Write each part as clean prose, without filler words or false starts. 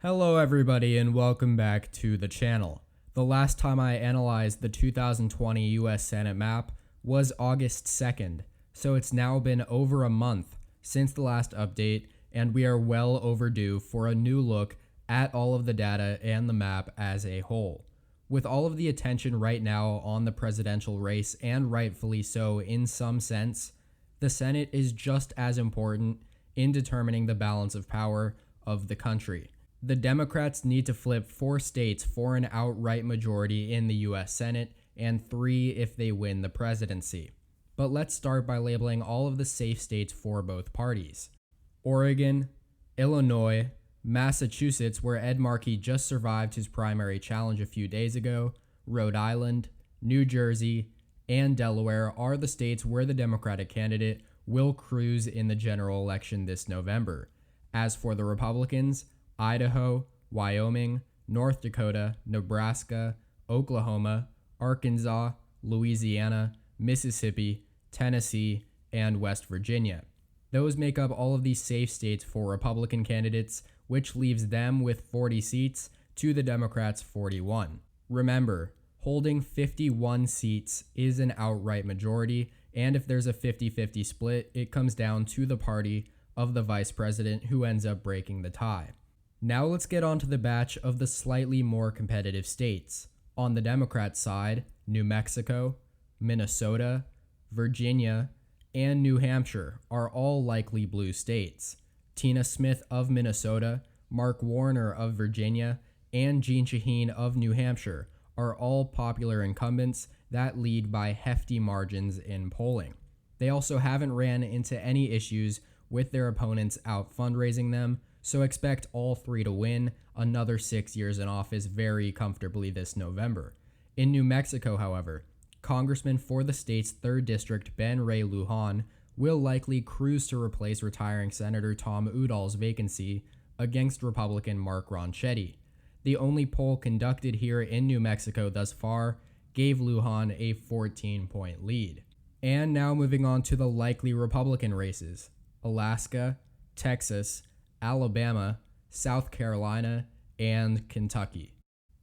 Hello everybody and welcome back to the channel. The last time I analyzed the 2020 US Senate map was August 2nd, so it's now been over a month since the last update and we are well overdue for a new look at all of the data and the map as a whole. With all of the attention right now on the presidential race, and rightfully so in some sense, the Senate is just as important in determining the balance of power of the country. The Democrats need to flip 4 states for an outright majority in the US Senate and 3 if they win the presidency. But let's start by labeling all of the safe states for both parties. Oregon, Illinois, Massachusetts, where Ed Markey just survived his primary challenge a few days ago, Rhode Island, New Jersey, and Delaware are the states where the Democratic candidate will cruise in the general election this November. As for the Republicans, Idaho, Wyoming, North Dakota, Nebraska, Oklahoma, Arkansas, Louisiana, Mississippi, Tennessee, and West Virginia. Those make up all of these safe states for Republican candidates, which leaves them with 40 seats to the Democrats' 41. Remember, holding 51 seats is an outright majority, and if there's a 50-50 split, it comes down to the party of the vice president who ends up breaking the tie. Now let's get on to the batch of the slightly more competitive states. On the Democrat side, New Mexico, Minnesota, Virginia, and New Hampshire are all likely blue states. Tina Smith of Minnesota, Mark Warner of Virginia, and Jeanne Shaheen of New Hampshire are all popular incumbents that lead by hefty margins in polling. They also haven't ran into any issues with their opponents out fundraising them, so expect all 3 to win another 6 years in office very comfortably this November. In New Mexico, however, Congressman for the state's 3rd District Ben Ray Lujan will likely cruise to replace retiring Senator Tom Udall's vacancy against Republican Mark Ronchetti. The only poll conducted here in New Mexico thus far gave Lujan a 14-point lead. And now moving on to the likely Republican races: Alaska, Texas, Alabama, South Carolina, and Kentucky.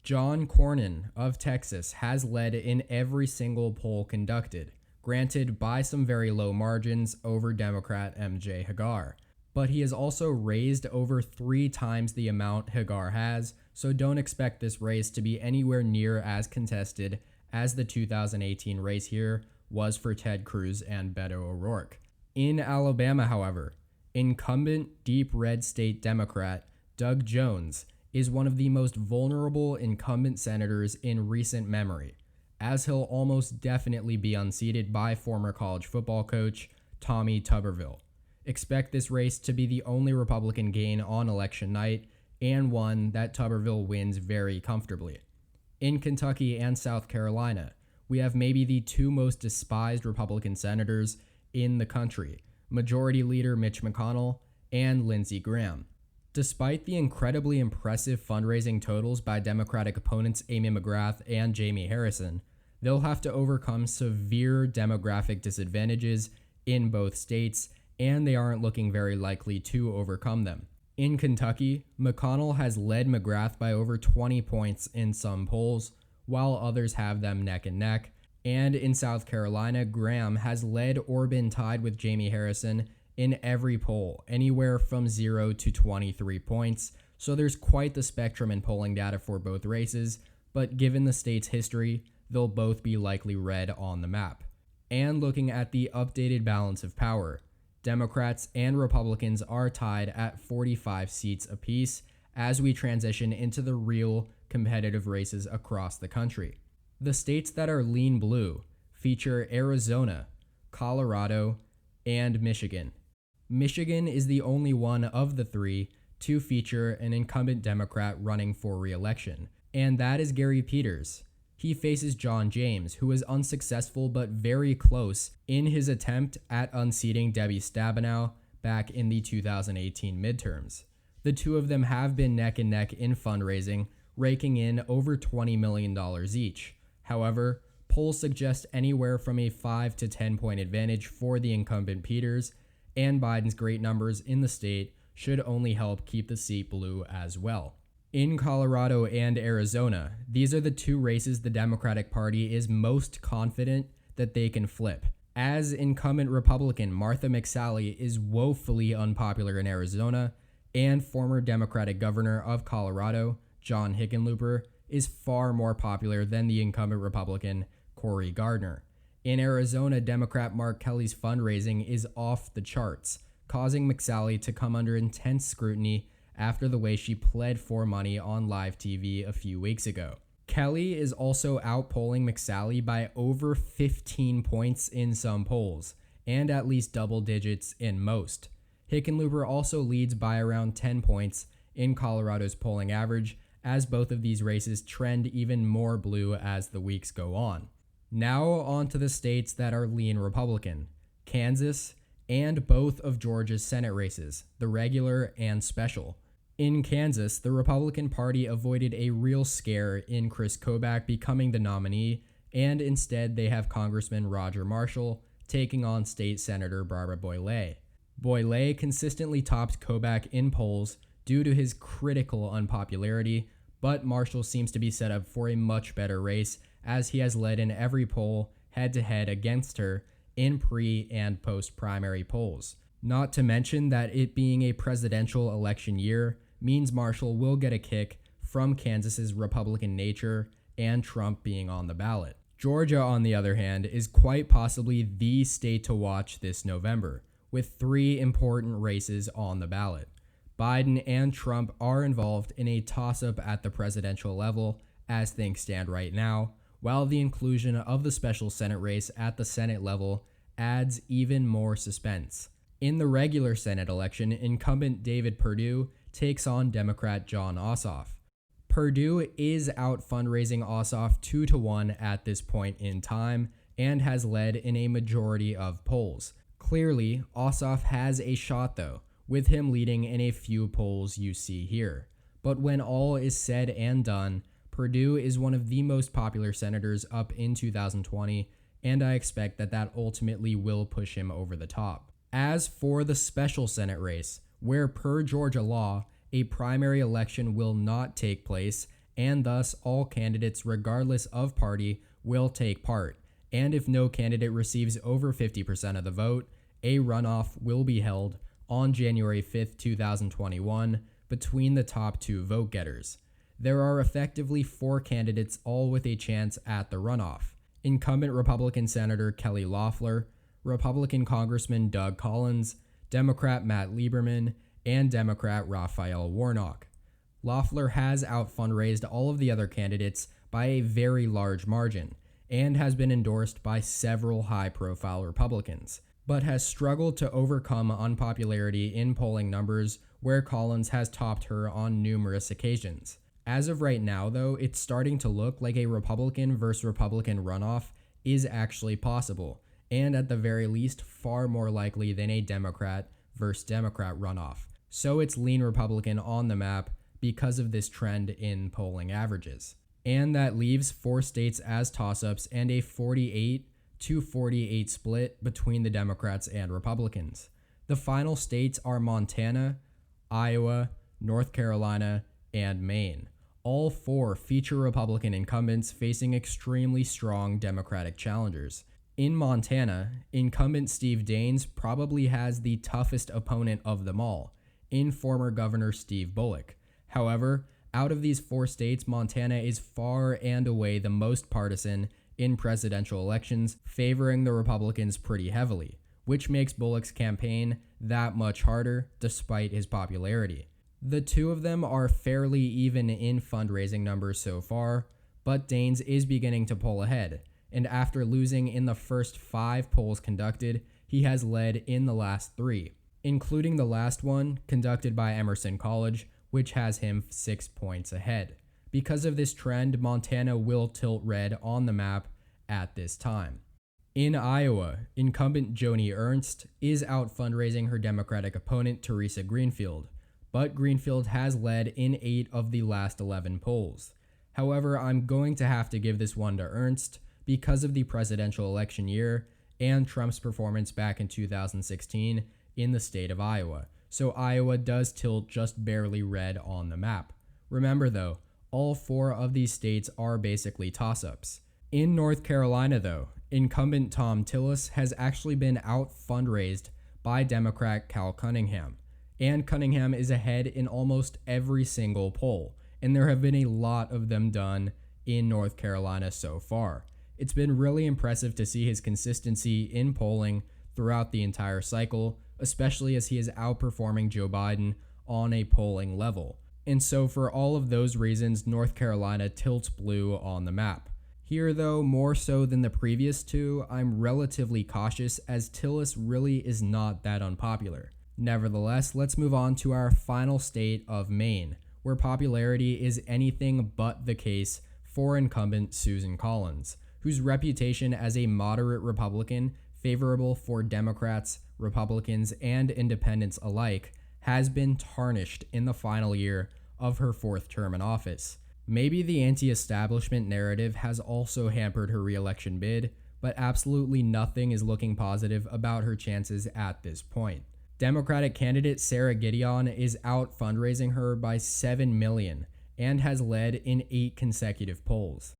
John Cornyn of Texas has led in every single poll conducted, granted by some very low margins over Democrat M.J. Hagar. But he has also raised over 3 times the amount Hagar has, so don't expect this race to be anywhere near as contested as the 2018 race here was for Ted Cruz and Beto O'Rourke. In Alabama, however, incumbent deep red state Democrat Doug Jones is one of the most vulnerable incumbent senators in recent memory, as he'll almost definitely be unseated by former college football coach Tommy Tuberville. Expect this race to be the only Republican gain on election night, and one that Tuberville wins very comfortably. In Kentucky and South Carolina, we have maybe the 2 most despised Republican senators in the country: Majority Leader Mitch McConnell and Lindsey Graham. Despite the incredibly impressive fundraising totals by Democratic opponents Amy McGrath and Jamie Harrison, they'll have to overcome severe demographic disadvantages in both states, and they aren't looking very likely to overcome them. In Kentucky, McConnell has led McGrath by over 20 points in some polls, while others have them neck and neck. And in South Carolina, Graham has led or been tied with Jamie Harrison in every poll, anywhere from 0 to 23 points. So there's quite the spectrum in polling data for both races, but given the state's history, they'll both be likely red on the map. And looking at the updated balance of power, Democrats and Republicans are tied at 45 seats apiece as we transition into the real competitive races across the country. The states that are lean blue feature Arizona, Colorado, and Michigan. Michigan is the only one of the 3 to feature an incumbent Democrat running for re-election, and that is Gary Peters. He faces John James, who was unsuccessful but very close in his attempt at unseating Debbie Stabenow back in the 2018 midterms. The 2 of them have been neck and neck in fundraising, raking in over $20 million each. However, polls suggest anywhere from a 5 to 10 point advantage for the incumbent Peters, and Biden's great numbers in the state should only help keep the seat blue as well. In Colorado and Arizona, these are the two races the Democratic Party is most confident that they can flip. As incumbent Republican Martha McSally is woefully unpopular in Arizona, and former Democratic governor of Colorado, John Hickenlooper, is far more popular than the incumbent Republican Cory Gardner. In Arizona, Democrat Mark Kelly's fundraising is off the charts, causing McSally to come under intense scrutiny after the way she pled for money on live TV a few weeks ago. Kelly is also outpolling McSally by over 15 points in some polls, and at least double digits in most. Hickenlooper also leads by around 10 points in Colorado's polling average, as both of these races trend even more blue as the weeks go on. Now on to the states that are lean Republican: Kansas and both of Georgia's Senate races, the regular and special. In Kansas, the Republican Party avoided a real scare in Chris Kobach becoming the nominee, and instead they have Congressman Roger Marshall taking on State Senator Barbara Boyle. Boyle consistently topped Kobach in polls due to his critical unpopularity, but Marshall seems to be set up for a much better race, as he has led in every poll head-to-head against her in pre- and post-primary polls. Not to mention that it being a presidential election year means Marshall will get a kick from Kansas's Republican nature and Trump being on the ballot. Georgia, on the other hand, is quite possibly the state to watch this November, with 3 important races on the ballot. Biden and Trump are involved in a toss-up at the presidential level as things stand right now, while the inclusion of the special Senate race at the Senate level adds even more suspense. In the regular Senate election, incumbent David Perdue takes on Democrat Jon Ossoff. Perdue is out fundraising Ossoff 2-1 at this point in time and has led in a majority of polls. Clearly, Ossoff has a shot though, with him leading in a few polls you see here. But when all is said and done, Perdue is one of the most popular senators up in 2020, and I expect that ultimately will push him over the top. As for the special Senate race, where per Georgia law, a primary election will not take place, and thus all candidates regardless of party will take part, and if no candidate receives over 50% of the vote, a runoff will be held on January 5th, 2021 between the top 2 vote getters. There are effectively 4 candidates all with a chance at the runoff: incumbent Republican Senator Kelly Loeffler, Republican Congressman Doug Collins, Democrat Matt Lieberman, and Democrat Raphael Warnock. Loeffler has out-fundraised all of the other candidates by a very large margin, and has been endorsed by several high-profile Republicans, but has struggled to overcome unpopularity in polling numbers where Collins has topped her on numerous occasions. As of right now, though, it's starting to look like a Republican versus Republican runoff is actually possible, and at the very least, far more likely than a Democrat versus Democrat runoff. So it's lean Republican on the map because of this trend in polling averages. And that leaves 4 states as toss-ups and a 48-48 split between the Democrats and Republicans. The final states are Montana, Iowa, North Carolina, and Maine. All 4 feature Republican incumbents facing extremely strong Democratic challengers. In Montana, incumbent Steve Daines probably has the toughest opponent of them all, in former Governor Steve Bullock. However, out of these 4 states, Montana is far and away the most partisan in presidential elections, favoring the Republicans pretty heavily, which makes Bullock's campaign that much harder despite his popularity. The 2 of them are fairly even in fundraising numbers so far, but Daines is beginning to pull ahead, and after losing in the first 5 polls conducted, he has led in the last 3, including the last one conducted by Emerson College, which has him 6 points ahead. Because of this trend, Montana will tilt red on the map at this time. In Iowa, incumbent Joni Ernst is out fundraising her Democratic opponent Teresa Greenfield, but Greenfield has led in 8 of the last 11 polls. However, I'm going to have to give this one to Ernst because of the presidential election year and Trump's performance back in 2016 in the state of Iowa. So Iowa does tilt just barely red on the map, Remember though, all 4 of these states are basically toss-ups. In North Carolina though, incumbent Thom Tillis has actually been out fundraised by Democrat Cal Cunningham, and Cunningham is ahead in almost every single poll, and there have been a lot of them done in North Carolina so far. It's been really impressive to see his consistency in polling throughout the entire cycle, especially as he is outperforming Joe Biden on a polling level. And so for all of those reasons, North Carolina tilts blue on the map. Here though, more so than the previous 2, I'm relatively cautious as Tillis really is not that unpopular. Nevertheless, let's move on to our final state of Maine, where popularity is anything but the case for incumbent Susan Collins, whose reputation as a moderate Republican, favorable for Democrats, Republicans, and independents alike, has been tarnished in the final year of her 4th term in office. Maybe the anti-establishment narrative has also hampered her re-election bid, but absolutely nothing is looking positive about her chances at this point. Democratic candidate Sarah Gideon is out fundraising her by $7 million and has led in 8 consecutive polls.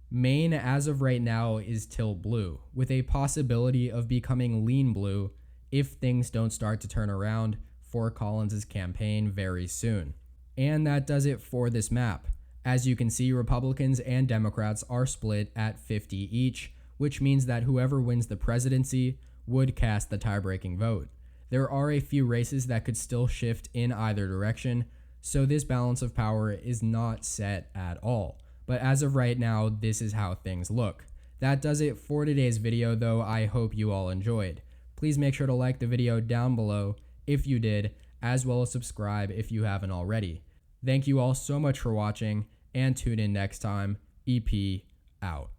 Maine, as of right now, is tilt blue, with a possibility of becoming lean blue if things don't start to turn around for Collins' campaign very soon. And that does it for this map. As you can see, Republicans and Democrats are split at 50 each, which means that whoever wins the presidency would cast the tie-breaking vote. There are a few races that could still shift in either direction, so this balance of power is not set at all. But as of right now, this is how things look. That does it for today's video though. I hope you all enjoyed. Please make sure to like the video down below if you did, as well as subscribe if you haven't already. Thank you all so much for watching, and tune in next time. EP out.